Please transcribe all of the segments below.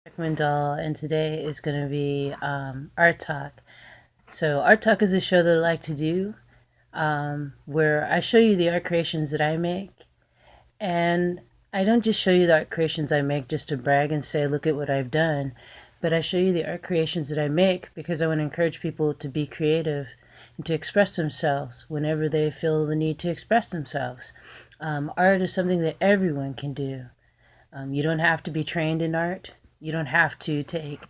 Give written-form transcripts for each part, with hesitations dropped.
Doll, and today is going to be Art Talk. So, Art Talk is a show that I like to do where I show you the art creations that I make. And I don't just show you the art creations I make just to brag and say, look at what I've done. But I show you the art creations that I make because I want to encourage people to be creative and to express themselves whenever they feel the need to express themselves. Art is something that everyone can do. You don't have to be trained in art. You don't have to take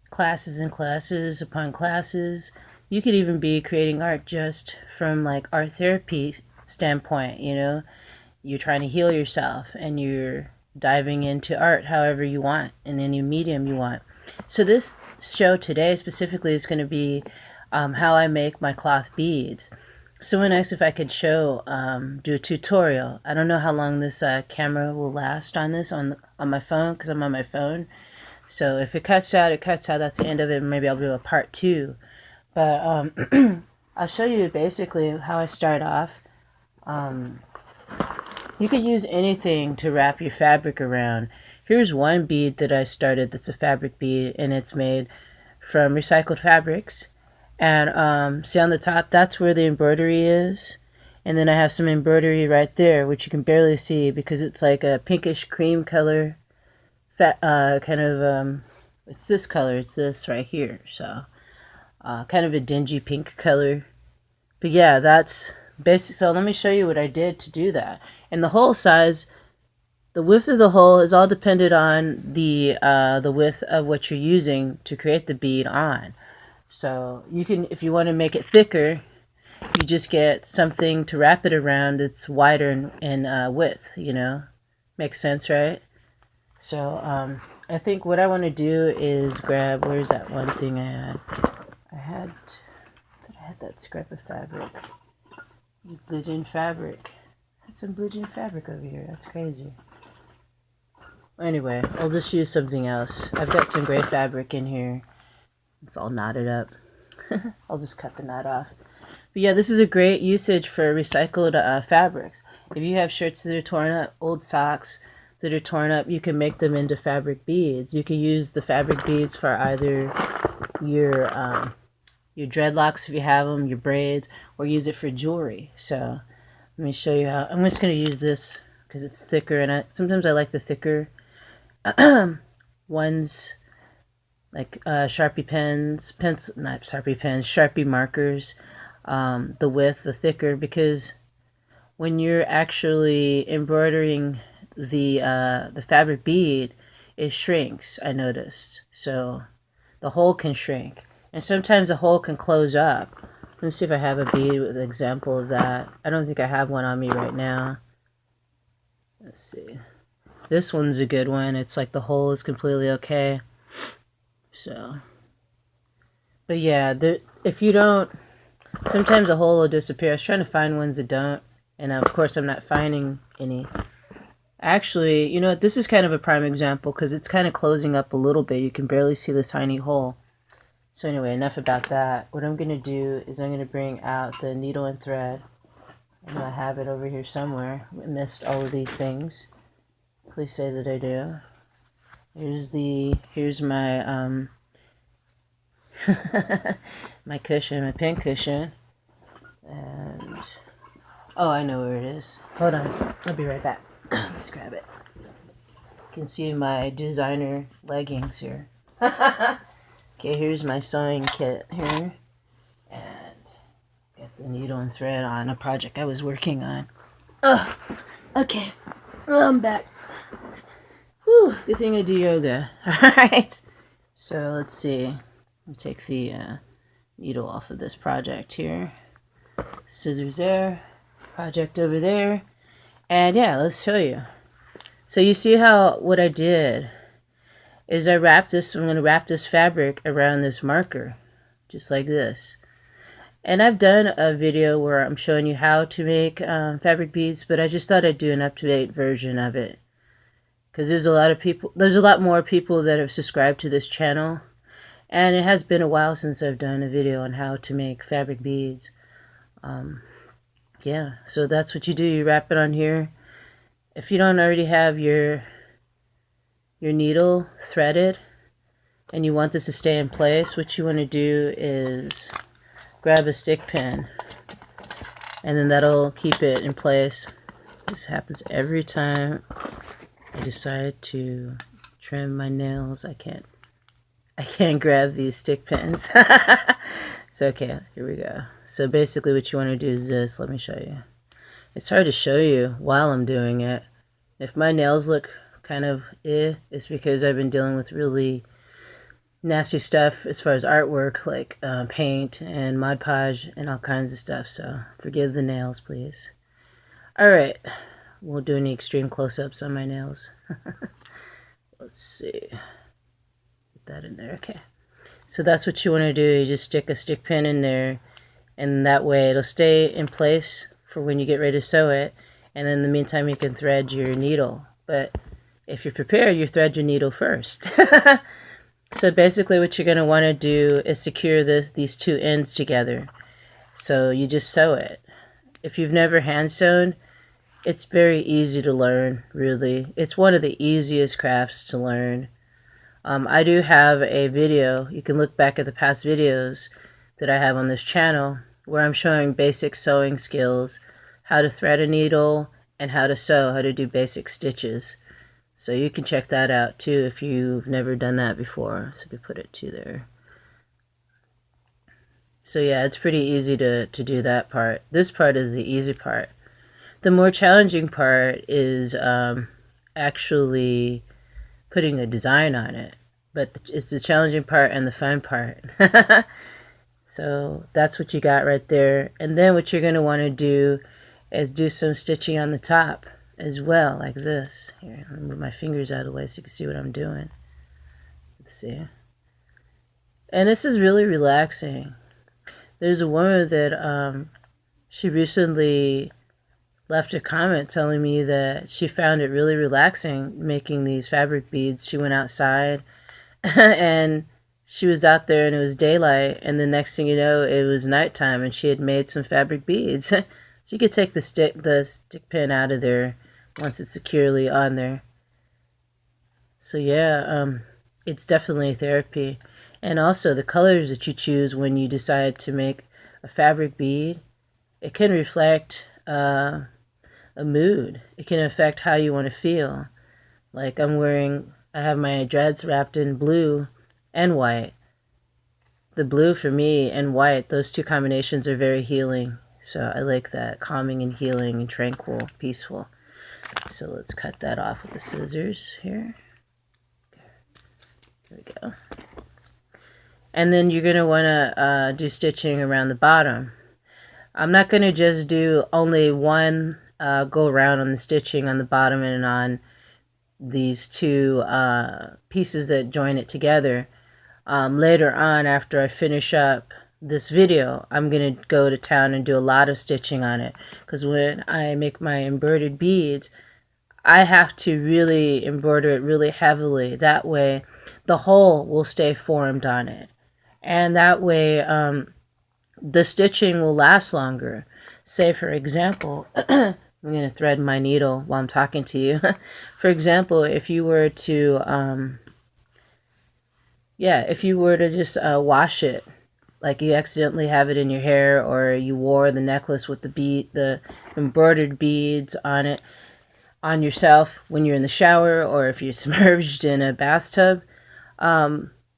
classes and classes upon classes. You could even be creating art just from like art therapy standpoint, You're trying to heal yourself and you're diving into art however you want in any medium you want. So this show today specifically is going to be how I make my cloth beads. So nice if I could do a tutorial. I don't know how long this camera will last on this on my phone because I'm on my phone. So if it cuts out, it cuts out. That's the end of it. Maybe I'll do a part 2. But I'll show you basically how I start off. You could use anything to wrap your fabric around. Here's one bead that I started that's a fabric bead, and it's made from recycled fabrics. And see on the top, that's where the embroidery is. And then I have some embroidery right there, which you can barely see because it's like a pinkish cream color. It's this color. It's this right here. So kind of a dingy pink color. But yeah, that's basic. So let me show you what I did to do that. And the hole size, the width of the hole is all dependent on the width of what you're using to create the bead on. So you can, if you want to make it thicker, you just get something to wrap it around that's wider in width, Makes sense, right? So I think what I want to do is grab, where's that one thing I had? I had that scrap of fabric. Blue jean fabric. I had some blue jean fabric over here. That's crazy. Anyway, I'll just use something else. I've got some gray fabric in here. It's all knotted up. I'll just cut the knot off. But yeah, this is a great usage for recycled fabrics. If you have shirts that are torn up, old socks that are torn up, you can make them into fabric beads. You can use the fabric beads for either your dreadlocks if you have them, your braids, or use it for jewelry. So let me show you how. I'm just going to use this because it's thicker, and sometimes I like the thicker ones, like Sharpie pens, not Sharpie pens, Sharpie markers. The width, the thicker, because when you're actually embroidering the fabric bead, it shrinks, I noticed. So the hole can shrink, and sometimes the hole can close up. Let me see if I have a bead with an example of that. I don't think I have one on me right now. Let's see. This one's a good one. It's like the hole is completely okay. So, but yeah, if you don't, sometimes the hole will disappear. I was trying to find ones that don't, and of course I'm not finding any. Actually, you know what? This is kind of a prime example because it's kind of closing up a little bit. You can barely see the tiny hole. So anyway, enough about that. What I'm going to do is I'm going to bring out the needle and thread. I know I have it over here somewhere. I missed all of these things. Please say that I do. Here's my my cushion, my pin cushion. And oh, I know where it is. Hold on. I'll be right back. Let's grab it. You can see my designer leggings here. Okay, here's my sewing kit here. And got the needle and thread on a project I was working on. Oh, okay. I'm back. Whew, good thing I do yoga. Alright. So let's see. I'll take the needle off of this project here. Scissors there. Project over there. And yeah, let's show you. So you see how what I did is I'm going to wrap this fabric around this marker, just like this. And I've done a video where I'm showing you how to make fabric beads, but I just thought I'd do an up-to-date version of it. Because there's a lot more people that have subscribed to this channel. And it has been a while since I've done a video on how to make fabric beads. Yeah, so that's what you do. You wrap it on here. If you don't already have your needle threaded, and you want this to stay in place, what you want to do is grab a stick pin, and then that'll keep it in place. This happens every time I decide to trim my nails. I can't grab these stick pins. So okay, here we go. So basically what you want to do is this. Let me show you. It's hard to show you while I'm doing it. If my nails look kind of it's because I've been dealing with really nasty stuff as far as artwork, like paint and Mod Podge and all kinds of stuff. So forgive the nails, please. Alright, we'll do any extreme close-ups on my nails. Let's see. Get that in there. Okay. So that's what you want to do. You just stick a stick pin in there, and that way it'll stay in place for when you get ready to sew it. And then in the meantime, you can thread your needle. But if you're prepared, you thread your needle first. So basically what you're going to want to do is secure these two ends together. So you just sew it. If you've never hand sewn, it's very easy to learn, really. It's one of the easiest crafts to learn. I do have a video. You can look back at the past videos that I have on this channel where I'm showing basic sewing skills, how to thread a needle, and how to sew, how to do basic stitches. So you can check that out too if you've never done that before. So we put it to there. So yeah, it's pretty easy to do that part. This part is the easy part. The more challenging part is actually putting a design on it. But it's the challenging part and the fun part. So that's what you got right there. And then what you're going to want to do is do some stitching on the top as well, like this. Here, let me move my fingers out of the way so you can see what I'm doing. Let's see. And this is really relaxing. There's a woman that she recently left a comment telling me that she found it really relaxing making these fabric beads. She went outside and she was out there and it was daylight, and the next thing you know, it was nighttime and she had made some fabric beads. So you could take the stick pin out of there once it's securely on there. So yeah, it's definitely therapy. And also the colors that you choose when you decide to make a fabric bead, it can reflect a mood. It can affect how you want to feel. Like I have my dreads wrapped in blue and white. The blue for me and white, those two combinations are very healing. So I like that, calming and healing and tranquil, peaceful. So let's cut that off with the scissors here. There we go. And then you're going to want to do stitching around the bottom. I'm not going to just do only one go around on the stitching on the bottom and on these two pieces that join it together. Later on, after I finish up this video, I'm going to go to town and do a lot of stitching on it. Because when I make my embroidered beads, I have to really embroider it really heavily. That way, the hole will stay formed on it. And that way, the stitching will last longer. Say, for example, I'm going to thread my needle while I'm talking to you. For example, if you were to, if you were to just wash it, like you accidentally have it in your hair, or you wore the necklace with the embroidered beads on it, on yourself when you're in the shower, or if you're submerged in a bathtub,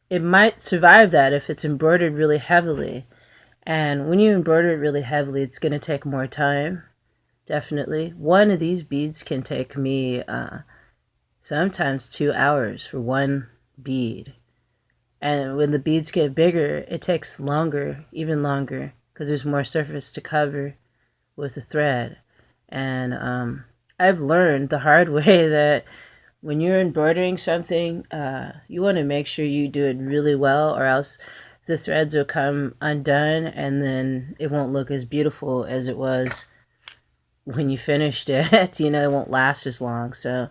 it might survive that if it's embroidered really heavily. And when you embroider it really heavily, it's going to take more time, definitely. One of these beads can take me sometimes 2 hours for one bead. And when the beads get bigger, it takes longer, even longer, because there's more surface to cover with the thread. And I've learned the hard way that when you're embroidering something, you want to make sure you do it really well, or else the threads will come undone and then it won't look as beautiful as it was when you finished it. You know, it won't last as long. So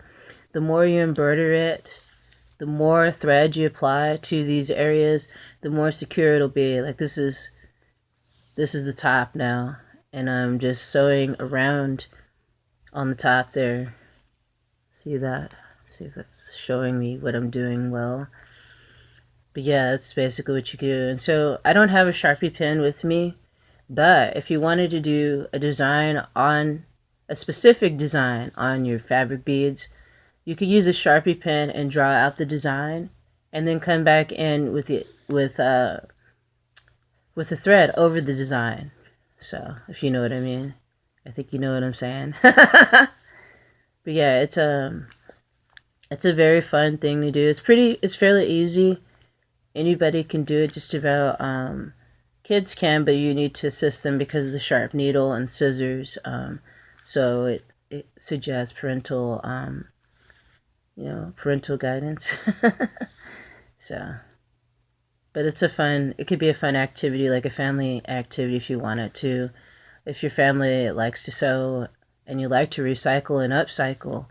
the more you embroider it, the more thread you apply to these areas, the more secure it'll be. Like this is the top now, and I'm just sewing around on the top there. See that? See if that's showing me what I'm doing well. But yeah, that's basically what you do. And so I don't have a Sharpie pen with me, but if you wanted to do a design on a specific design on your fabric beads, you could use a Sharpie pen and draw out the design, and then come back in with the thread over the design. So if you know what I mean, I think you know what I'm saying. But yeah, it's a very fun thing to do. It's fairly easy. Anybody can do it, just about. Kids can, but you need to assist them because of the sharp needle and scissors. So it suggests parental guidance. So, but it could be a fun activity, like a family activity if you want it to. If your family likes to sew and you like to recycle and upcycle,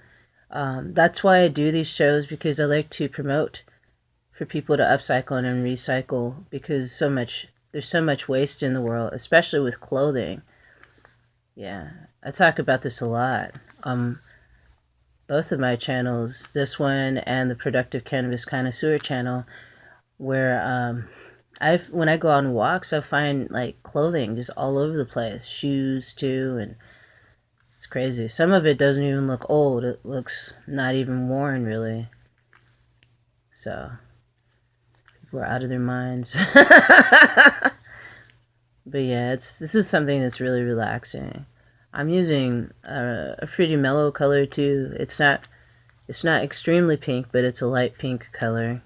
that's why I do these shows, because I like to promote for people to upcycle and recycle, because there's so much waste in the world, especially with clothing. Yeah, I talk about this a lot. Both of my channels, this one and the Productive Cannabis Connoisseur channel, where when I go on walks, I find like clothing just all over the place, shoes too, and it's crazy. Some of it doesn't even look old; it looks not even worn really. So people are out of their minds. But yeah, this is something that's really relaxing. I'm using a pretty mellow color too. It's not extremely pink, but it's a light pink color.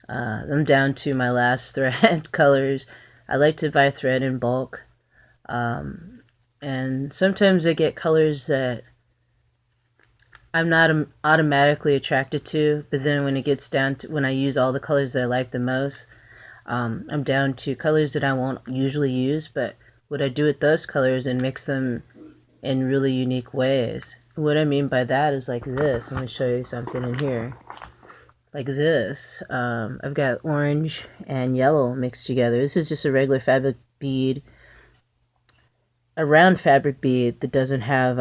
I'm down to my last thread colors. I like to buy thread in bulk. And sometimes I get colors that I'm not automatically attracted to, but then when it gets down to when I use all the colors that I like the most, I'm down to colors that I won't usually use, but what I do with those colors and mix them in really unique ways. What I mean by that is like this. Let me show you something in here. Like this. I've got orange and yellow mixed together. This is just a regular fabric bead. A round fabric bead that doesn't have,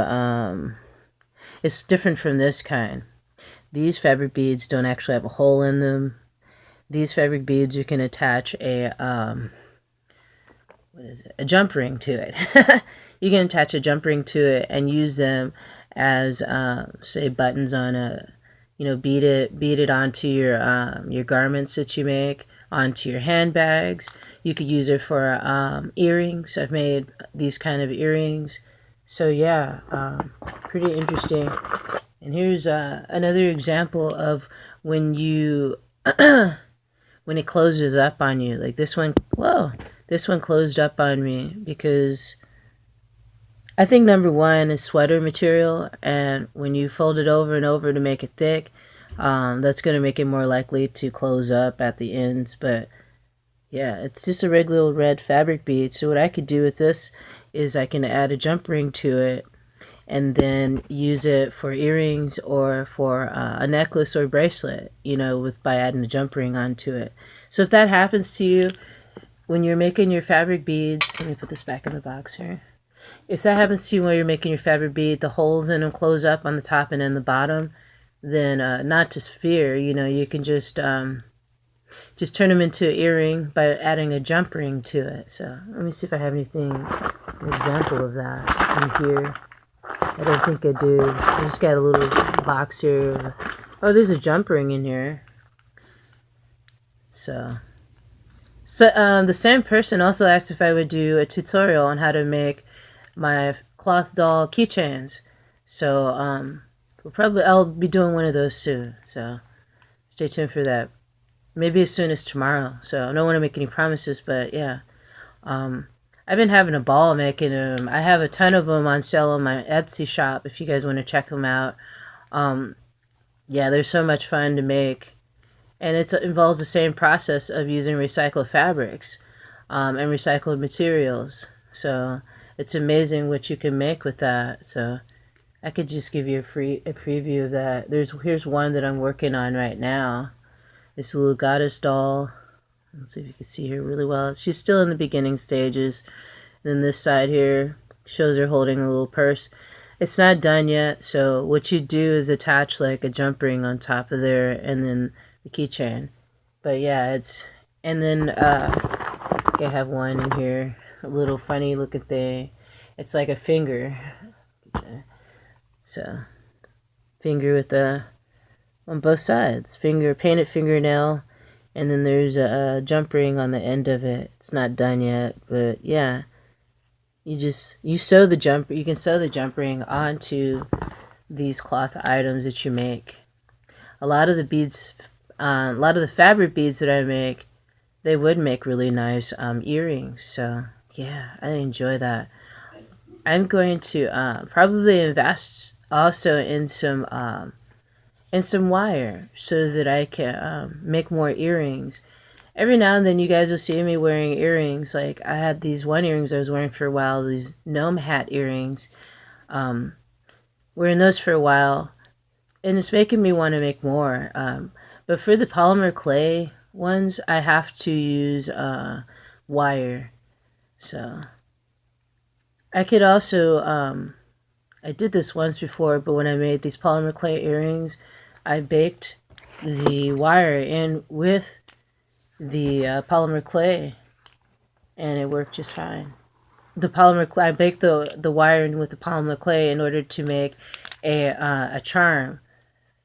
it's different from this kind. These fabric beads don't actually have a hole in them. These fabric beads, you can attach a jump ring to it. You can attach a jump ring to it and use them as, say, buttons on bead it onto your garments that you make, onto your handbags. You could use it for earrings. I've made these kind of earrings. So yeah, pretty interesting. And here's another example of when you when it closes up on you. Like this one. Whoa, this one closed up on me because I think number one is sweater material, and when you fold it over and over to make it thick, that's going to make it more likely to close up at the ends. But yeah, it's just a regular old red fabric bead. So what I could do with this is I can add a jump ring to it and then use it for earrings or for a necklace or bracelet, by adding a jump ring onto it. So if that happens to you when you're making your fabric beads, let me put this back in the box here. If that happens to you when you're making your fabric bead, the holes in them close up on the top and in the bottom, then not to fear, you can just turn them into an earring by adding a jump ring to it. So let me see if I have an example of that in here. I don't think I do. I just got a little box here. Oh, there's a jump ring in here. So the same person also asked if I would do a tutorial on how to make my cloth doll keychains. So I'll be doing one of those soon. So stay tuned for that. Maybe as soon as tomorrow. So I don't want to make any promises, but yeah. I've been having a ball making them. I have a ton of them on sale on my Etsy shop if you guys want to check them out. Yeah, they're so much fun to make. And it involves the same process of using recycled fabrics and recycled materials. So it's amazing what you can make with that. So I could just give you a preview of that. Here's one that I'm working on right now. It's a little goddess doll. Let's see if you can see her really well. She's still in the beginning stages. And then this side here shows her holding a little purse. It's not done yet, so what you do is attach like a jump ring on top of there and then the keychain. But yeah, it's, and then I have one in here, a little funny looking thing. It's like a finger. So finger with the on both sides, finger painted fingernail, and then there's a jump ring on the end of it. It's not done yet, but yeah, you sew the jump. You can sew the jump ring onto these cloth items that you make. A lot of the beads, a lot of the fabric beads that I make, they would make really nice earrings. So yeah, I enjoy that. I'm going to probably invest also in some wire so that I can make more earrings. Every now and then you guys will see me wearing earrings. Like I had these one earrings I was wearing for a while, these gnome hat earrings. Wearing those for a while, and it's making me want to make more. But for the polymer clay ones, I have to use wire. So I could also, I did this once before, but when I made these polymer clay earrings, I baked the wire in with the polymer clay, and it worked just fine. The polymer clay, I baked the wire in with the polymer clay in order to make a charm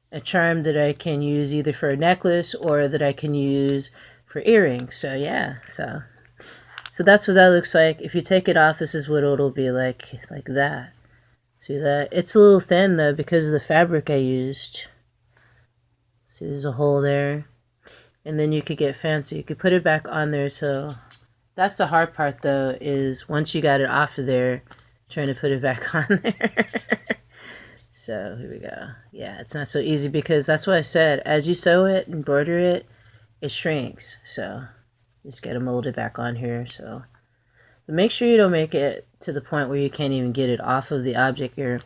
that I can use either for a necklace or that I can use for earrings. So yeah, so that's what that looks like. If you take it off, this is what it'll be like that. See that? It's a little thin though because of the fabric I used. See, there's a hole there. And then you could get fancy. You could put it back on there. So that's the hard part though, is once you got it off of there, trying to put it back on there. So here we go. Yeah, it's not so easy because that's what I said. As you sew it, embroider it, it shrinks. So you just got to mold it back on here. So but make sure you don't make it to the point where you can't even get it off of the object you're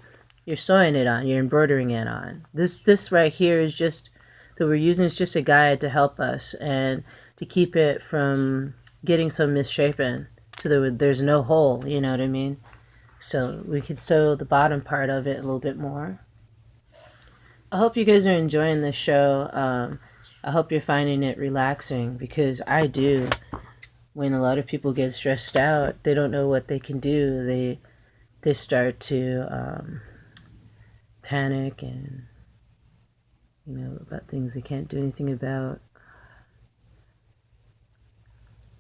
sewing it on, you're embroidering it on. This right here is just that we're using is just a guide to help us and to keep it from getting so misshapen to there's no hole, you know what I mean? So we could sew the bottom part of it a little bit more. I hope you guys are enjoying this show. I hope you're finding it relaxing because I do. When a lot of people get stressed out, they don't know what they can do. They start to panic and about things they can't do anything about.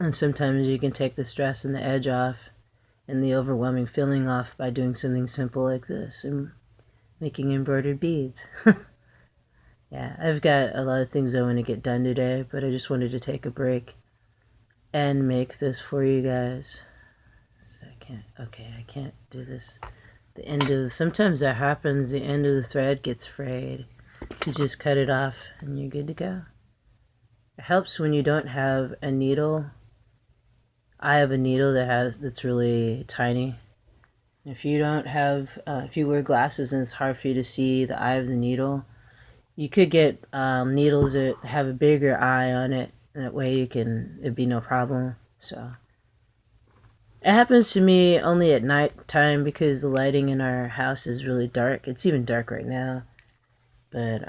And sometimes you can take the stress and the edge off and the overwhelming feeling off by doing something simple like this and making embroidered beads. Yeah, I've got a lot of things I want to get done today, but I just wanted to take a break and make this for you guys. So I can't do this. Sometimes that happens, the end of the thread gets frayed. You just cut it off and you're good to go. It helps when you don't have a needle. I have a needle that's really tiny. If you don't have, if you wear glasses and it's hard for you to see the eye of the needle, you could get needles that have a bigger eye on it. That way it'd be no problem. So it happens to me only at night time because the lighting in our house is really dark. It's even dark right now, but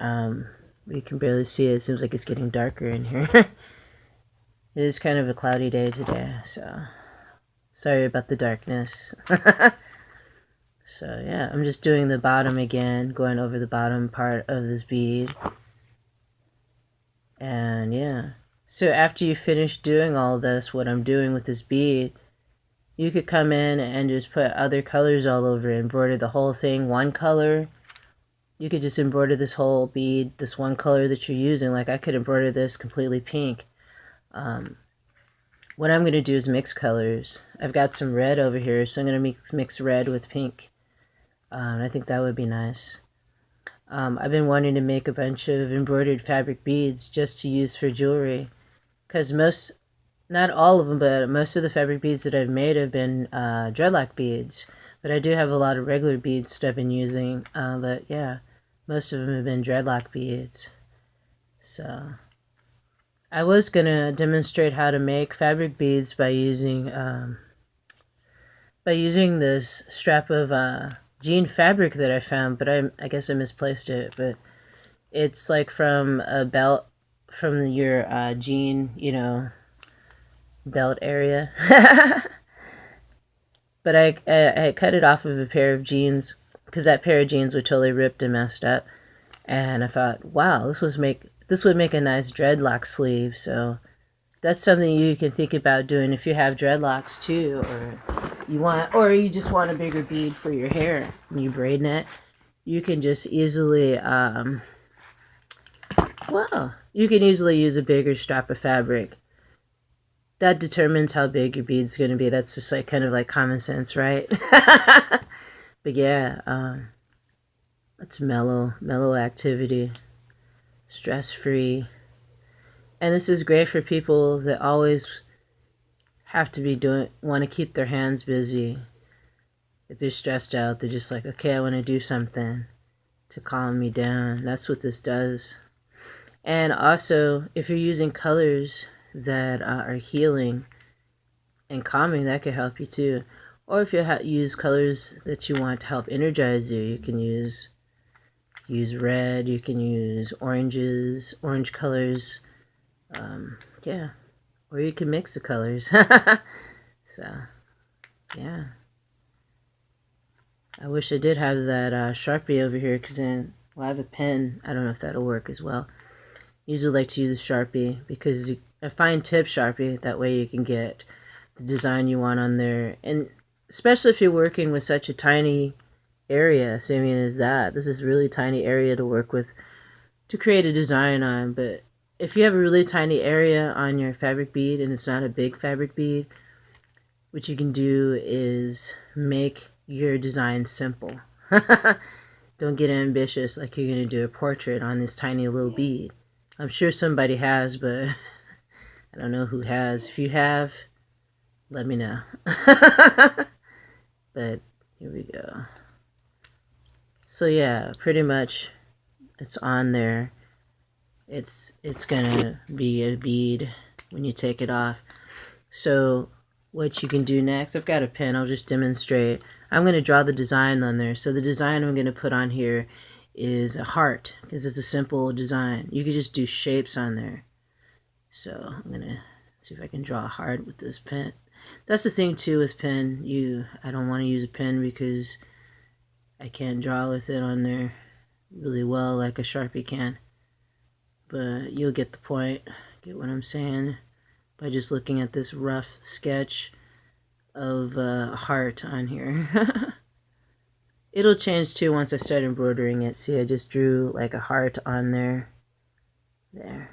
we can barely see it. It seems like it's getting darker in here. It is kind of a cloudy day today, so sorry about the darkness. So yeah, I'm just doing the bottom again, going over the bottom part of this bead. And yeah, so after you finish doing all this, what I'm doing with this bead, you could come in and just put other colors all over it, embroider the whole thing one color. You could just embroider this whole bead, this one color that you're using. Like I could embroider this completely pink. What I'm going to do is mix colors. I've got some red over here, so I'm going to mix red with pink. I think that would be nice. I've been wanting to make a bunch of embroidered fabric beads just to use for jewelry. Because not all of them, but most of the fabric beads that I've made have been dreadlock beads. But I do have a lot of regular beads that I've been using. But yeah, most of them have been dreadlock beads. So I was going to demonstrate how to make fabric beads by using this strap of jean fabric that I found, but I guess I misplaced it. But it's like from a belt from your jean, belt area. But I cut it off of a pair of jeans because that pair of jeans were totally ripped and messed up. And I thought, wow, this would make a nice dreadlock sleeve. So that's something you can think about doing if you have dreadlocks too, or you just want a bigger bead for your hair when you braid it. You can just easily, you can easily use a bigger strap of fabric. That determines how big your bead's going to be. That's just like kind of like common sense, right? But yeah, it's mellow activity, stress-free. And this is great for people that always have to want to keep their hands busy. If they're stressed out, they're just like, okay, I want to do something to calm me down. That's what this does. And also, if you're using colors that are healing and calming, that could help you too. Or if you use colors that you want to help energize you, you can use red, you can use orange colors, yeah, or you can mix the colors. So, yeah. I wish I did have that Sharpie over here, because then, well, I have a pen. I don't know if that'll work as well. Usually like to use a Sharpie because a fine tip Sharpie, that way you can get the design you want on there. And especially if you're working with such a tiny area, same as that. This is a really tiny area to work with to create a design on. But if you have a really tiny area on your fabric bead and it's not a big fabric bead, what you can do is make your design simple. Don't get ambitious like you're going to do a portrait on this tiny little bead. I'm sure somebody has, but I don't know who has. If you have, let me know. But here we go. So yeah, pretty much it's on there. It's gonna be a bead when you take it off. So what you can do next, I've got a pen, I'll just demonstrate. I'm going to draw the design on there. So the design I'm going to put on here is a heart, because it's a simple design. You could just do shapes on there. So I'm going to see if I can draw a heart with this pen. That's the thing too with pen. I don't want to use a pen because I can't draw with it on there really well like a Sharpie can. But you'll get the point, get what I'm saying, by just looking at this rough sketch of a heart on here. It'll change too once I start embroidering it. See, I just drew like a heart on there. There.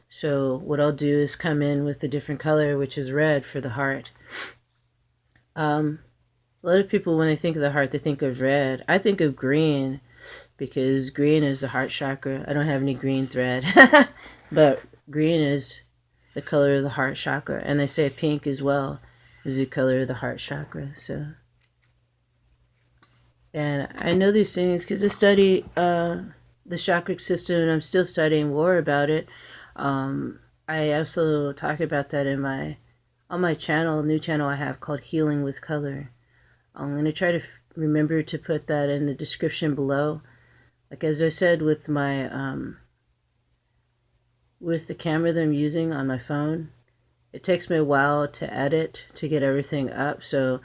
So what I'll do is come in with a different color, which is red, for the heart. A lot of people, when they think of the heart, they think of red. I think of green, because green is the heart chakra. I don't have any green thread, but green is the color of the heart chakra. And they say pink as well is the color of the heart chakra. So, and I know these things because I study the chakra system, and I'm still studying more about it. I also talk about that on my channel, new channel I have called Healing with Color. I'm going to try to remember to put that in the description below. Like as I said, with my with the camera that I'm using on my phone, it takes me a while to edit to get everything up. So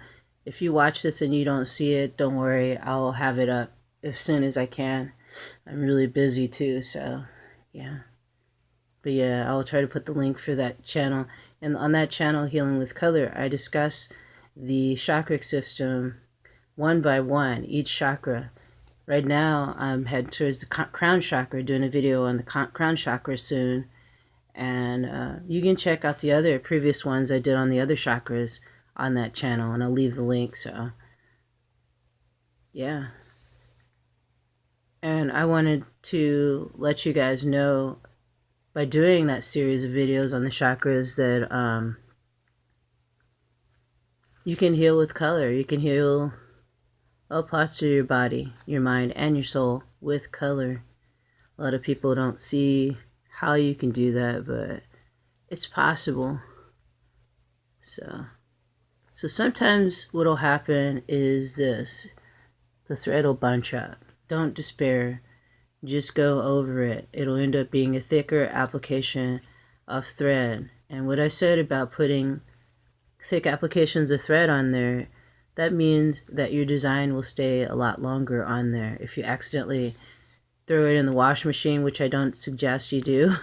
if you watch this and you don't see it, don't worry, I'll have it up as soon as I can. I'm really busy too, so yeah. But yeah, I'll try to put the link for that channel. And on that channel, Healing with Color, I discuss the chakra system one by one, each chakra. Right now, I'm heading towards the crown chakra, doing a video on the crown chakra soon. And you can check out the other previous ones I did on the other chakras on that channel, and I'll leave the link. So yeah. And I wanted to let you guys know, by doing that series of videos on the chakras, that you can heal with color. You can heal all parts of your body, your mind, and your soul with color. A lot of people don't see how you can do that, but it's possible. So sometimes what'll happen is this: the thread will bunch up. Don't despair. just go over it. It'll end up being a thicker application of thread. And what I said about putting thick applications of thread on there, that means that your design will stay a lot longer on there. If you accidentally throw it in the wash machine, which I don't suggest you do,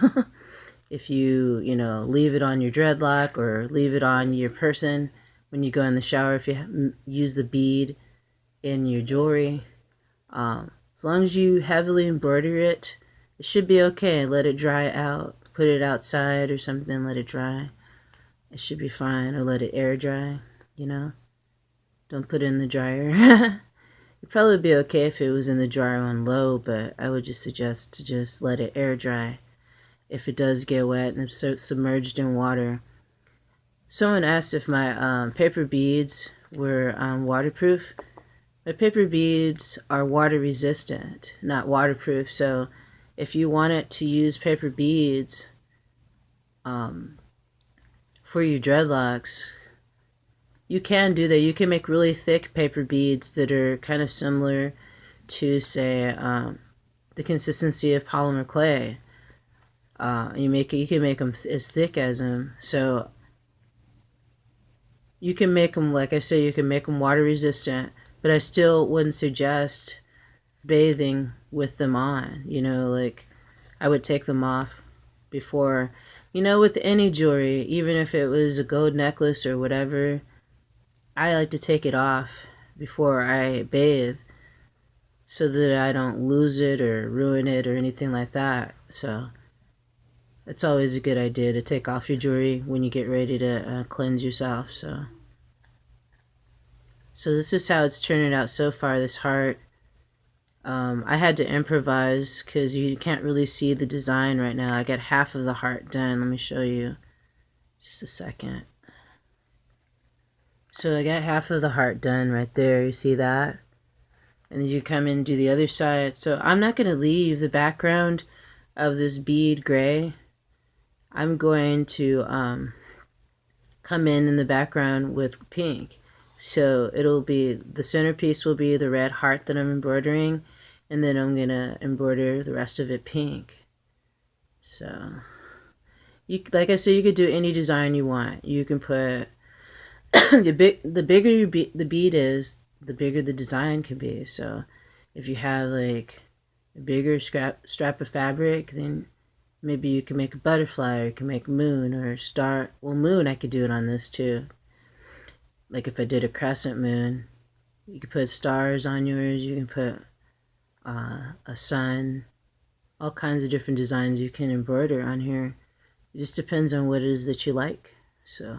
if you leave it on your dreadlock or leave it on your person when you go in the shower, if you use the bead in your jewelry, as long as you heavily embroider it, it should be okay. Let it dry out. Put it outside or something, let it dry. It should be fine. Or let it air dry, Don't put it in the dryer. It'd probably be okay if it was in the dryer on low, but I would just suggest to just let it air dry. If it does get wet and it's submerged in water. Someone asked if my paper beads were waterproof. My paper beads are water resistant, not waterproof. So if you wanted to use paper beads for your dreadlocks, you can do that. You can make really thick paper beads that are kind of similar to, say, the consistency of polymer clay. You can make them as thick as them. So you can make them, like I say, you can make them water resistant, but I still wouldn't suggest bathing with them on. Like I would take them off before, with any jewelry, even if it was a gold necklace or whatever, I like to take it off before I bathe so that I don't lose it or ruin it or anything like that. So it's always a good idea to take off your jewelry when you get ready to cleanse yourself. So this is how it's turning out so far, this heart. I had to improvise because you can't really see the design right now. I got half of the heart done. Let me show you. Just a second. So I got half of the heart done right there. You see that? And then you come in and do the other side. So I'm not going to leave the background of this bead gray. I'm going to come in the background with pink. So it'll be, the centerpiece will be the red heart that I'm embroidering, and then I'm going to embroider the rest of it pink. So, like I said, you could do any design you want. You can put, the bigger the bead is, the bigger the design can be. So if you have like a bigger strap of fabric, then maybe you can make a butterfly, or you can make moon or star. Well, moon, I could do it on this too. Like if I did a crescent moon, you could put stars on yours. You can put a sun. All kinds of different designs you can embroider on here. It just depends on what it is that you like. So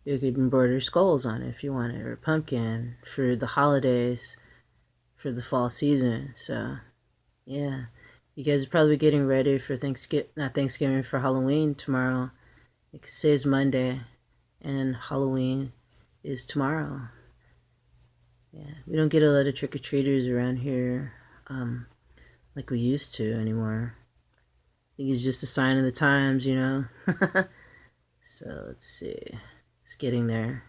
you could embroider skulls on it if you want it, or a pumpkin for the holidays, for the fall season. So yeah. You guys are probably getting ready for Thanksgiving, for Halloween tomorrow. It says Monday, and Halloween is tomorrow. Yeah, we don't get a lot of trick-or-treaters around here like we used to anymore. I think it's just a sign of the times, So let's see. It's getting there.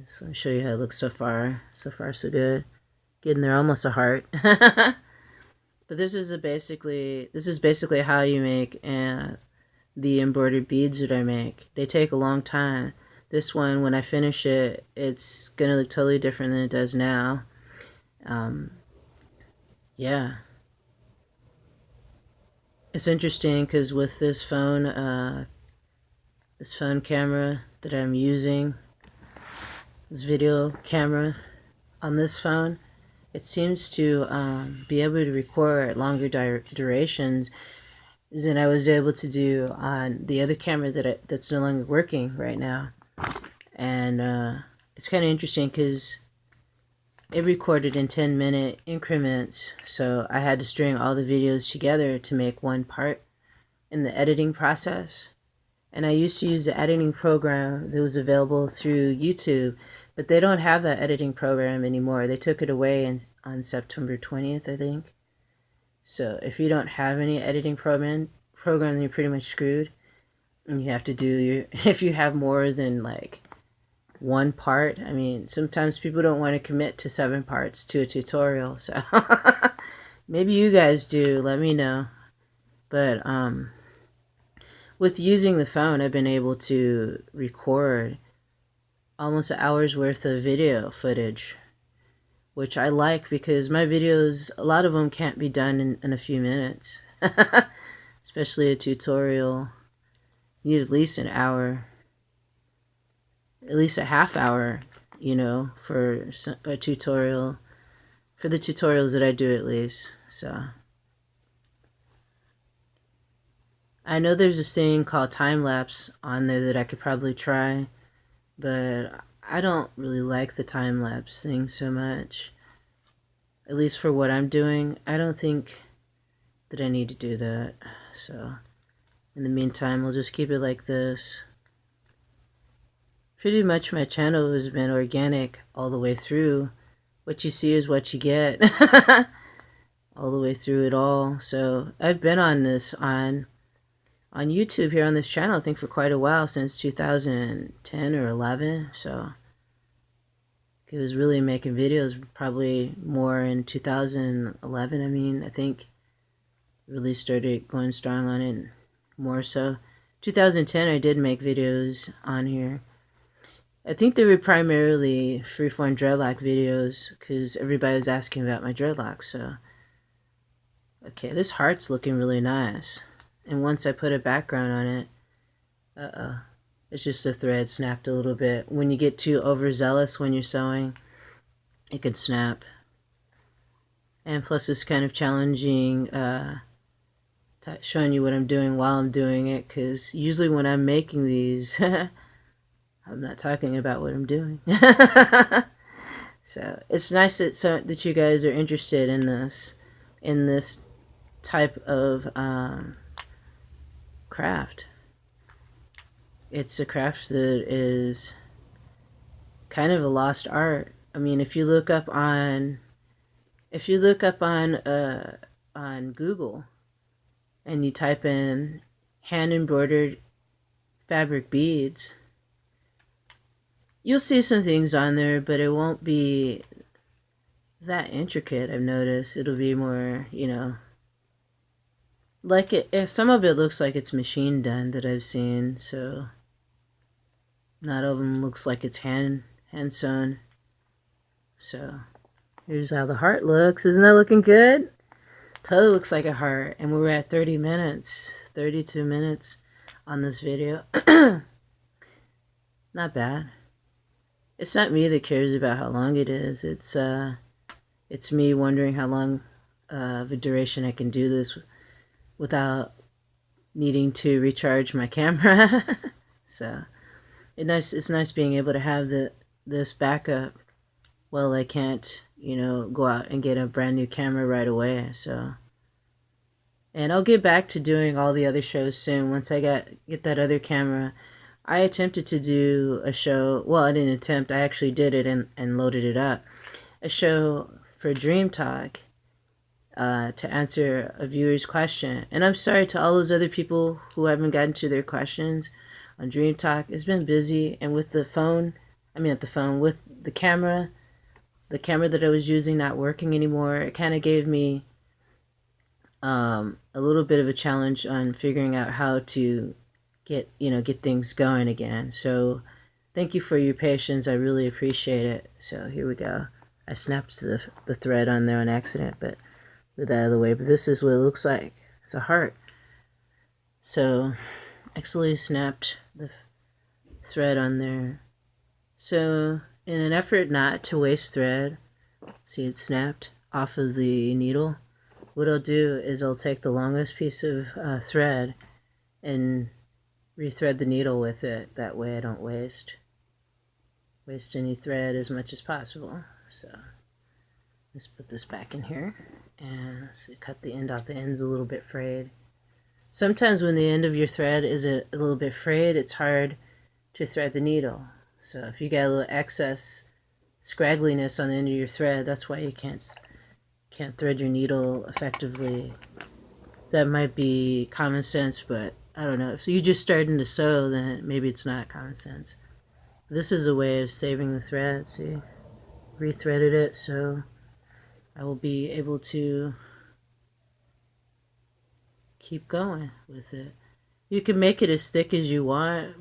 So let me show you how it looks so far. So far, so good. Getting there, almost a heart. But this is basically how you make the embroidered beads that I make. They take a long time. This one, when I finish it, it's gonna look totally different than it does now. Yeah. It's interesting because with this phone camera that I'm using, this video camera on this phone, it seems to be able to record longer durations than I was able to do on the other camera that's no longer working right now. And it's kind of interesting because it recorded in 10-minute increments, so I had to string all the videos together to make one part in the editing process. And I used to use the editing program that was available through YouTube, but they don't have that editing program anymore. They took it away on September 20th, I think. So if you don't have any editing program, then you're pretty much screwed. And you have to do if you have more than like one part. I mean, sometimes people don't want to commit to 7 parts to a tutorial, so Maybe you guys do, let me know. But with using the phone, I've been able to record almost an hour's worth of video footage, which I like because my videos, a lot of them can't be done in a few minutes. Especially a tutorial. You need at least an hour, at least a half hour, for a tutorial, for the tutorials that I do at least. So I know there's this thing called time lapse on there that I could probably try, but I don't really like the time lapse thing so much. At least for what I'm doing, I don't think that I need to do that. So in the meantime, we'll just keep it like this. Pretty much my channel has been organic all the way through. What you see is what you get. All the way through it all. So I've been on this on YouTube here on this channel, I think for quite a while, since 2010 or 11. So it was really making videos probably more in 2011. I mean, I think really started going strong on it more so. 2010 I did make videos on here. I think they were primarily freeform dreadlock videos because everybody was asking about my dreadlocks. So, okay, this heart's looking really nice. And once I put a background on it, it's just the thread snapped a little bit. When you get too overzealous when you're sewing, it can snap. And plus it's kind of challenging showing you what I'm doing while I'm doing it, because usually when I'm making these, I'm not talking about what I'm doing. So it's nice that you guys are interested in this type of craft. It's a craft that is kind of a lost art. I mean, if you look up on Google and you type in hand embroidered fabric beads, you'll see some things on there, but it won't be that intricate. I've noticed it'll be more, like if some of it looks like it's machine done that I've seen, so not all of them looks like it's hand sewn. So here's how the heart looks. Isn't that looking good? Totally looks like a heart. And we're at 30 minutes, 32 minutes on this video. Not bad. It's not me that cares about how long it is. It's me wondering how long of a duration I can do this without needing to recharge my camera. So it's nice being able to have this backup. Well, I can't, go out and get a brand new camera right away. So, and I'll get back to doing all the other shows soon. Once I get that other camera. I attempted to do a show. Well, I didn't attempt. I actually did it and loaded it up. A show for Dream Talk to answer a viewer's question. And I'm sorry to all those other people who haven't gotten to their questions on Dream Talk. It's been busy, and with the phone, with the camera that I was using not working anymore, it kind of gave me a little bit of a challenge on figuring out how to get things going again. So thank you for your patience. I really appreciate it. So here we go. I snapped the thread on there on accident, but with that out of the way. But this is what it looks like. It's a heart. So actually snapped the thread on there. So in an effort not to waste thread, see it snapped off of the needle, what I'll do is I'll take the longest piece of thread and rethread the needle with it. That way I don't waste any thread as much as possible. So let's put this back in here and let's cut the end off. The end's a little bit frayed. Sometimes when the end of your thread is a little bit frayed, it's hard to thread the needle. So if you got a little excess scraggliness on the end of your thread, that's why you can't thread your needle effectively. That might be common sense, but I don't know. If you're just starting to sew, then maybe it's not common sense. This is a way of saving the thread. See, rethreaded it, so I will be able to keep going with it. You can make it as thick as you want.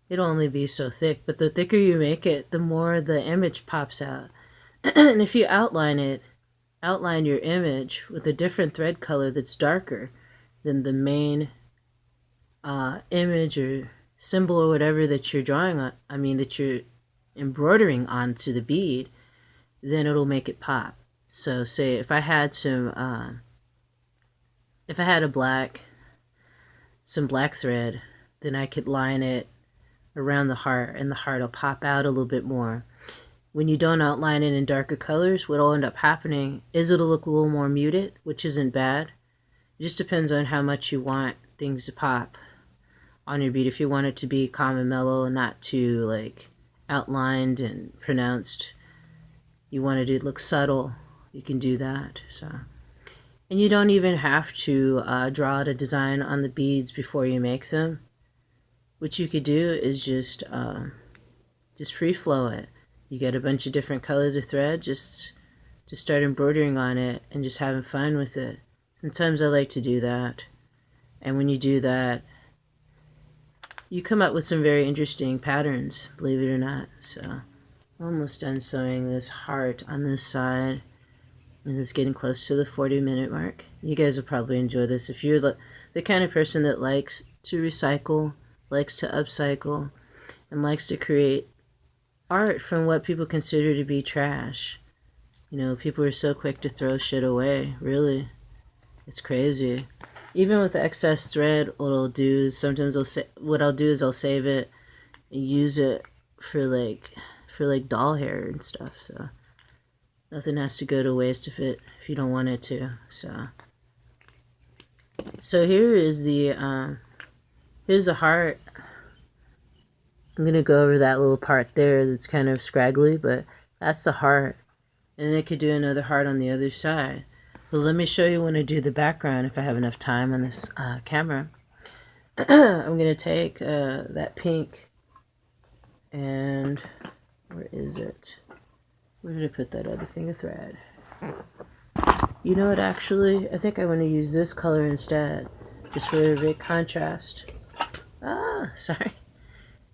It'll only be so thick, but the thicker you make it, the more the image pops out. And if you outline your image with a different thread color that's darker than the main image or symbol or whatever that you're drawing on, that you're embroidering onto the bead, then it'll make it pop. So say if I had some black thread, then I could line it around the heart, and the heart will pop out a little bit more. When you don't outline it in darker colors, what'll end up happening is it'll look a little more muted, which isn't bad. It just depends on how much you want things to pop on your bead. If you want it to be calm and mellow, not too like outlined and pronounced, you want it to look subtle, you can do that. And you don't even have to draw out a design on the beads before you make them. What you could do is just free flow it. You get a bunch of different colors of thread, just start embroidering on it and just having fun with it. Sometimes I like to do that. And when you do that, you come up with some very interesting patterns, believe it or not. So I'm almost done sewing this heart on this side. And it's getting close to the 40-minute mark. You guys will probably enjoy this. If you're the kind of person that likes to recycle, likes to upcycle, and likes to create art from what people consider to be trash. You know, people are so quick to throw shit away, really. It's crazy. Even with the excess thread, what I'll do is sometimes I'll save it and use it for like doll hair and stuff. So nothing has to go to waste if you don't want it to. So here is here's a heart. I'm gonna go over that little part there that's kind of scraggly, but that's the heart. And then I could do another heart on the other side. But let me show you when I do the background, if I have enough time on this camera. I'm gonna take that pink, and where is it? Where did I put that other thing of thread? You know what, actually, I think I want to use this color instead, just for a big contrast. Sorry.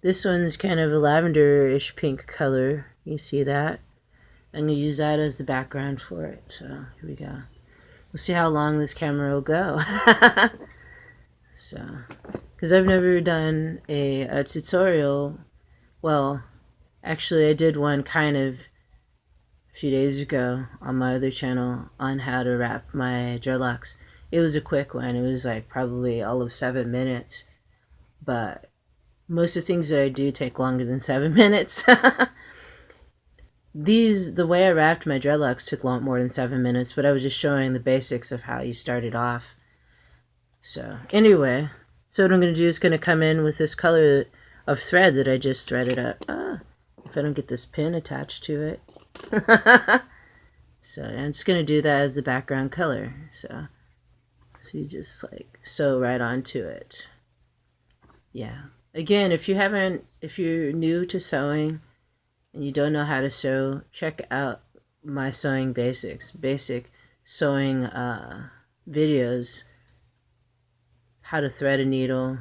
This one's kind of a lavender-ish pink color. You see that? I'm going to use that as the background for it. So here we go. We'll see how long this camera will go. Because I've never done a tutorial. Well, actually I did one kind of a few days ago on my other channel on how to wrap my dreadlocks. It was a quick one. It was like probably all of 7 minutes. But most of the things that I do take longer than 7 minutes. The way I wrapped my dreadlocks took a lot more than 7 minutes, but I was just showing the basics of how you started off. So anyway, so what I'm going to do is going to come in with this color of thread that I just threaded up. If I don't get this pin attached to it. So I'm just going to do that as the background color. So you just like sew right onto it. Yeah. Again, if you're new to sewing and you don't know how to sew, check out my sewing basic sewing videos, how to thread a needle,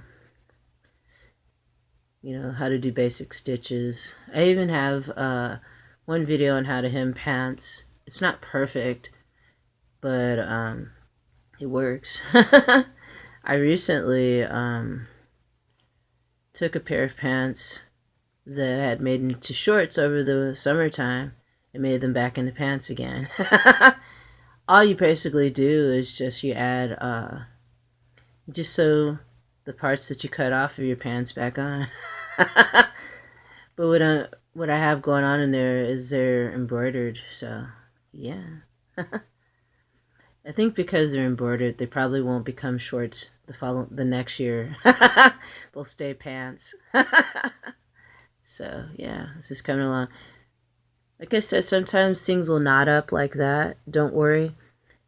how to do basic stitches. I even have one video on how to hem pants. It's not perfect, but it works. I recently took a pair of pants that I had made into shorts over the summertime and made them back into pants again. All you basically do is you add, you just sew the parts that you cut off of your pants back on. But what I have going on in there is they're embroidered, so yeah. I think because they're embroidered, they probably won't become shorts the next year. They'll stay pants. So yeah, it's just coming along. Like I said, sometimes things will knot up like that. Don't worry.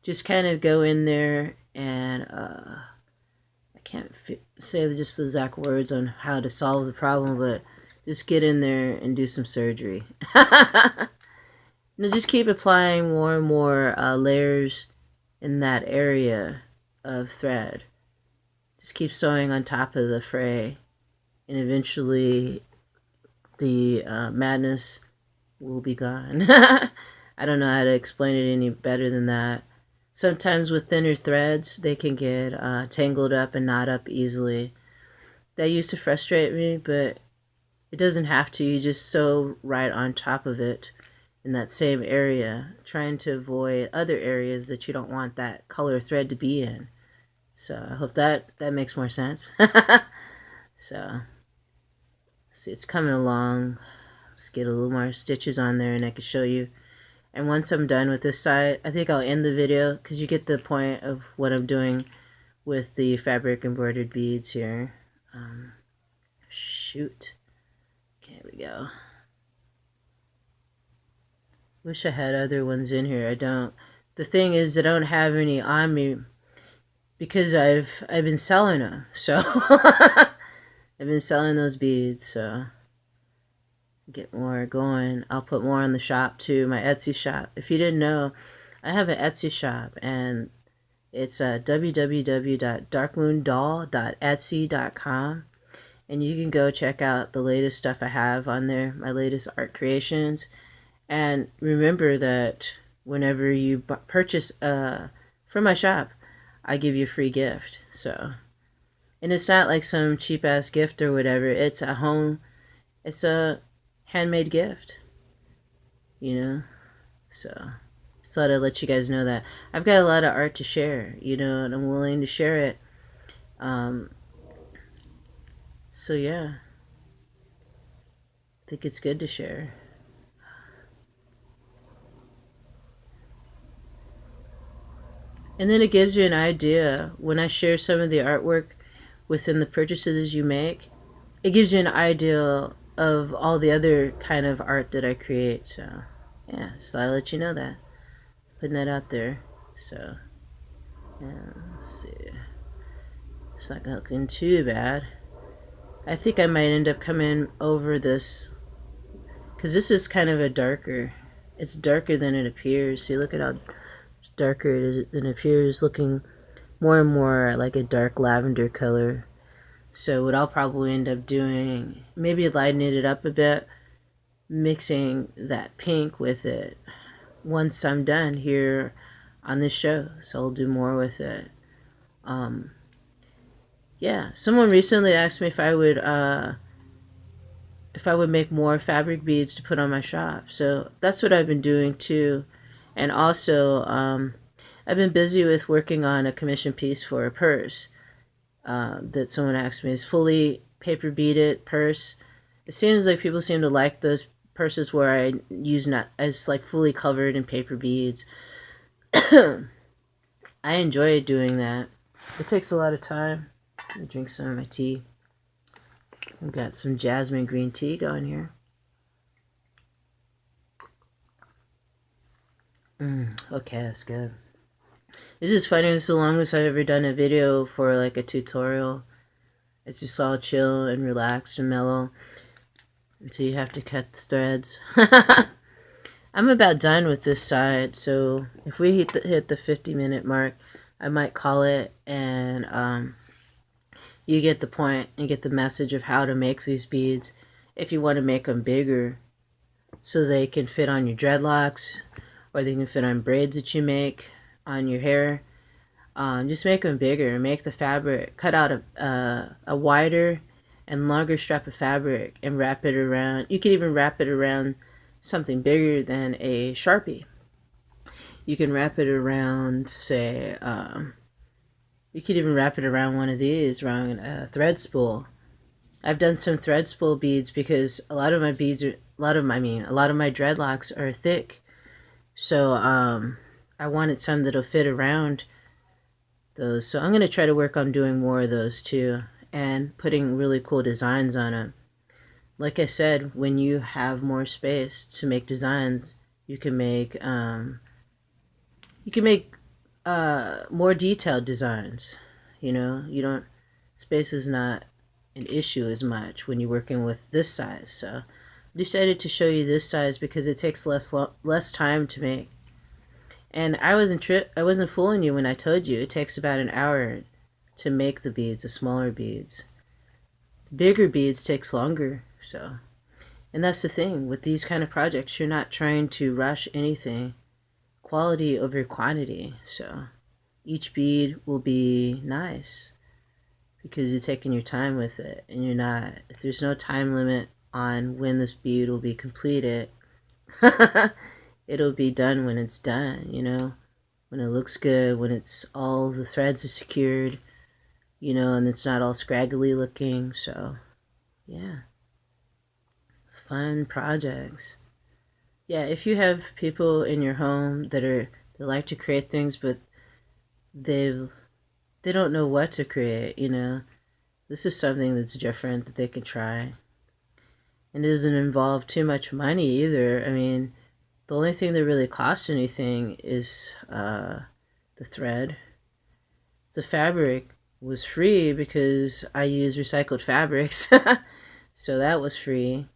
Just kind of go in there and I can't say just the exact words on how to solve the problem, but just get in there and do some surgery. Just keep applying more and more layers in that area of thread. Just keep sewing on top of the fray, and eventually the madness will be gone. I don't know how to explain it any better than that. Sometimes with thinner threads, they can get tangled up and knot up easily. That used to frustrate me, but it doesn't have to. You just sew right on top of it in that same area, trying to avoid other areas that you don't want that color thread to be in. So I hope that makes more sense. So, see, it's coming along. Let's get a little more stitches on there and I can show you. And once I'm done with this side, I think I'll end the video because you get the point of what I'm doing with the fabric embroidered beads here. Shoot. Okay, here we go. Wish I had other ones in here. I don't. The thing is, I don't have any on me because I've been selling them. So I've been selling those beads. So get more going. I'll put more on the shop too. My Etsy shop. If you didn't know, I have an Etsy shop and it's www.darkmoondoll.etsy.com. And you can go check out the latest stuff I have on there, my latest art creations. And remember that whenever you purchase from my shop, I give you a free gift. So, and it's not like some cheap ass gift or whatever. It's a handmade gift, you know. So, just thought I'd let you guys know that I've got a lot of art to share, you know, and I'm willing to share it. So yeah, I think it's good to share. And then it gives you an idea when I share some of the artwork within the purchases you make. It gives you an idea of all the other kind of art that I create. So yeah, so I'll let you know that. Putting that out there. So yeah, let's see. It's not looking too bad. I think I might end up coming over this because this is kind of a darker. It's darker than it appears. See, look at how darker it is than it appears, looking more and more like a dark lavender color. So what I'll probably end up doing, maybe lightening it up a bit, mixing that pink with it once I'm done here on this show. So I'll do more with it. Yeah, someone recently asked me if I would make more fabric beads to put on my shop. So that's what I've been doing too. And also, I've been busy with working on a commission piece for a purse that someone asked me. Is fully paper beaded purse. It seems like people seem to like those purses where I use not as like fully covered in paper beads. I enjoy doing that. It takes a lot of time. Let me drink some of my tea. I've got some jasmine green tea going here. Okay, that's good. This is funny. This is the longest I've ever done a video for like a tutorial. It's just all chill and relaxed and mellow until you have to cut the threads. I'm about done with this side, so if we hit the 50-minute mark, I might call it, and you get the point and get the message of how to make these beads. If you want to make them bigger so they can fit on your dreadlocks or they can fit on braids that you make on your hair, just make them bigger. Make the fabric, cut out a wider and longer strap of fabric and wrap it around. You can even wrap it around something bigger than a Sharpie. You can wrap it around, say, you could even wrap it around one of these, around a thread spool. I've done some thread spool beads because a lot of my beads are, a lot of my dreadlocks are thick. So I wanted some that'll fit around those. So I'm going to try to work on doing more of those too and putting really cool designs on them. Like I said, when you have more space to make designs, you can make more detailed designs. You know, space is not an issue as much when you're working with this size. So I decided to show you this size because it takes less time to make. And I wasn't fooling you when I told you it takes about an hour to make the beads, the smaller beads. Bigger beads takes longer, so. And that's the thing with these kind of projects, you're not trying to rush anything. Quality over quantity. So each bead will be nice because you're taking your time with it, and you're not, if there's no time limit on when this bead will be completed, it'll be done when it's done, you know, when it looks good, when it's all the threads are secured, you know, and it's not all scraggly looking. So yeah, fun projects. Yeah, if you have people in your home that like to create things, but they don't know what to create, you know, this is something that's different that they can try. And it doesn't involve too much money either. I mean, the only thing that really costs anything is the thread. The fabric was free because I use recycled fabrics, so that was free.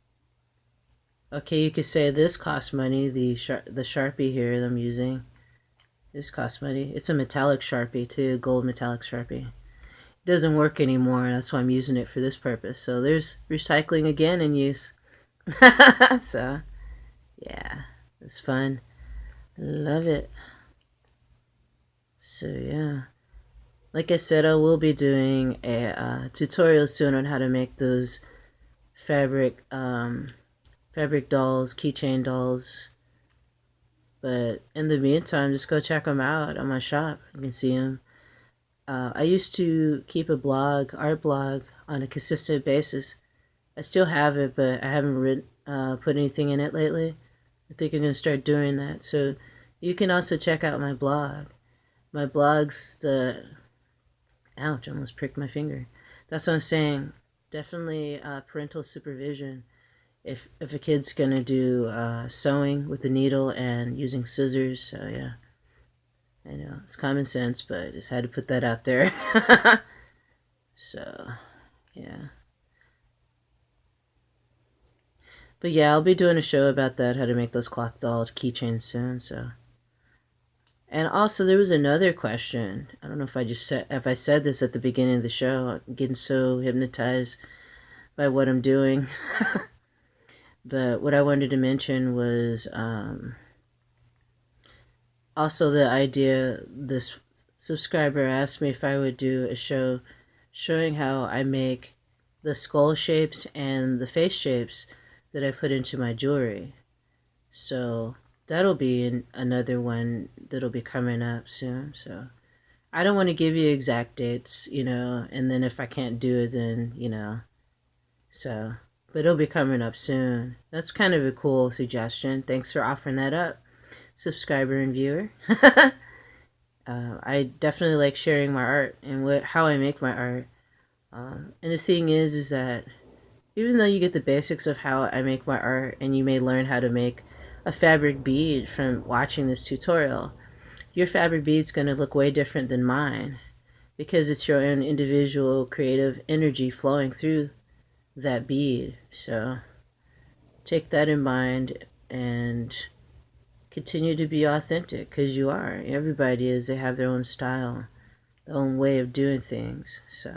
Okay, you could say this costs money. The Sharpie here that I'm using, this costs money. It's a metallic Sharpie too, gold metallic Sharpie. It doesn't work anymore. That's why I'm using it for this purpose. So there's recycling again in use. So yeah, it's fun. Love it. So yeah, like I said, I will be doing a tutorial soon on how to make those fabric fabric dolls, keychain dolls. But in the meantime, just go check them out on my shop. You can see them. I used to keep a blog, art blog, on a consistent basis. I still have it, but I haven't put anything in it lately. I think I'm going to start doing that. So you can also check out my blog. My blog's ouch, I almost pricked my finger. That's what I'm saying. Definitely parental supervision. If a kid's going to do sewing with the needle and using scissors. So yeah, I know it's common sense, but I just had to put that out there. So yeah. But yeah, I'll be doing a show about that, how to make those cloth doll keychains soon. So, and also there was another question. I don't know if I said this at the beginning of the show. I'm getting so hypnotized by what I'm doing. But what I wanted to mention was also the idea. This subscriber asked me if I would do a show showing how I make the skull shapes and the face shapes that I put into my jewelry. So that'll be another one that'll be coming up soon. So I don't want to give you exact dates, you know, and then if I can't do it, then, you know, so, but it'll be coming up soon. That's kind of a cool suggestion. Thanks for offering that up, subscriber and viewer. I definitely like sharing my art and how I make my art. And the thing is that even though you get the basics of how I make my art, and you may learn how to make a fabric bead from watching this tutorial, your fabric bead's going to look way different than mine because it's your own individual creative energy flowing through that bead. So take that in mind and continue to be authentic, because you are. Everybody is. They have their own style, their own way of doing things. So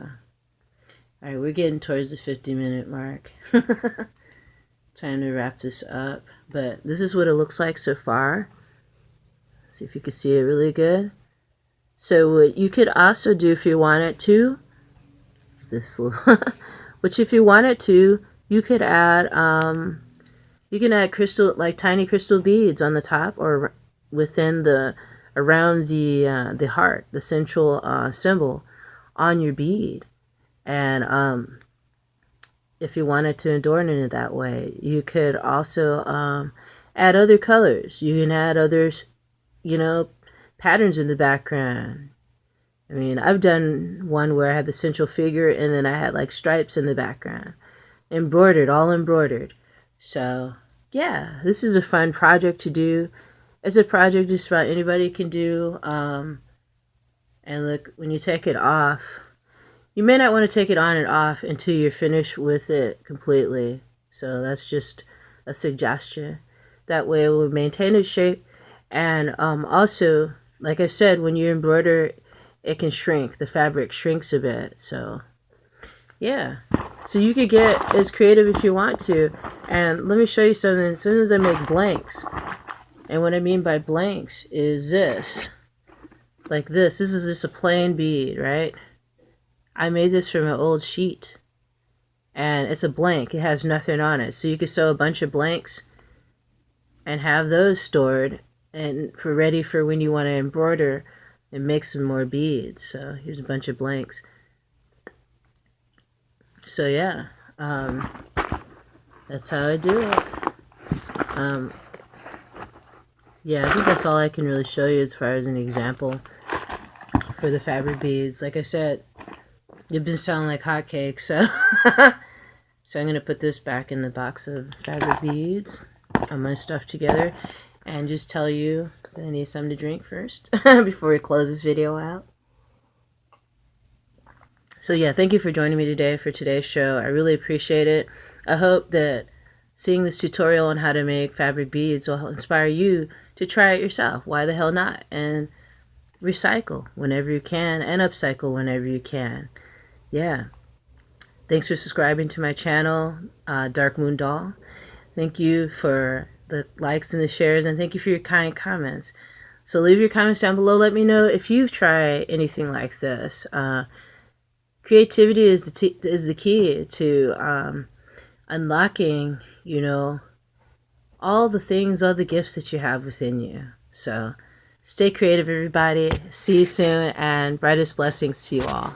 all right, we're getting towards the 50-minute mark. Time to wrap this up. But this is what it looks like so far. See if you can see it really good. So what you could also do if you wanted to, which if you wanted to, you could add crystal, like tiny crystal beads on the top or within around the heart, the central symbol on your bead. And if you wanted to adorn it that way, you could also add other colors. You can add others, you know, patterns in the background. I mean, I've done one where I had the central figure and then I had like stripes in the background. Embroidered, all embroidered. So yeah, this is a fun project to do. It's a project just about anybody can do. And look, when you take it off, you may not want to take it on and off until you're finished with it completely. So that's just a suggestion. That way it will maintain its shape And also, like I said, when you embroider, it can shrink. The fabric shrinks a bit. So yeah. So you could get as creative if you want to. And let me show you something. As soon as I make blanks, and what I mean by blanks is this. Like this. This is just a plain bead, right? I made this from an old sheet. And it's a blank. It has nothing on it. So you could sew a bunch of blanks and have those stored and ready for when you want to embroider and make some more beads. So here's a bunch of blanks. So yeah, that's how I do it. Yeah, I think that's all I can really show you as far as an example for the fabric beads. Like I said, they've been selling like hotcakes, so so I'm gonna put this back in the box of fabric beads on my stuff together, and just tell you that I need something to drink first before we close this video out. So yeah, thank you for joining me today for today's show. I really appreciate it. I hope that seeing this tutorial on how to make fabric beads will inspire you to try it yourself. Why the hell not? And recycle whenever you can and upcycle whenever you can. Yeah. Thanks for subscribing to my channel, Dark Moon Doll. Thank you for the likes and the shares, and thank you for your kind comments. So leave your comments down below. Let me know if you've tried anything like this. Creativity is the key to unlocking, you know, all the things, all the gifts that you have within you. So stay creative, everybody. See you soon, and brightest blessings to you all.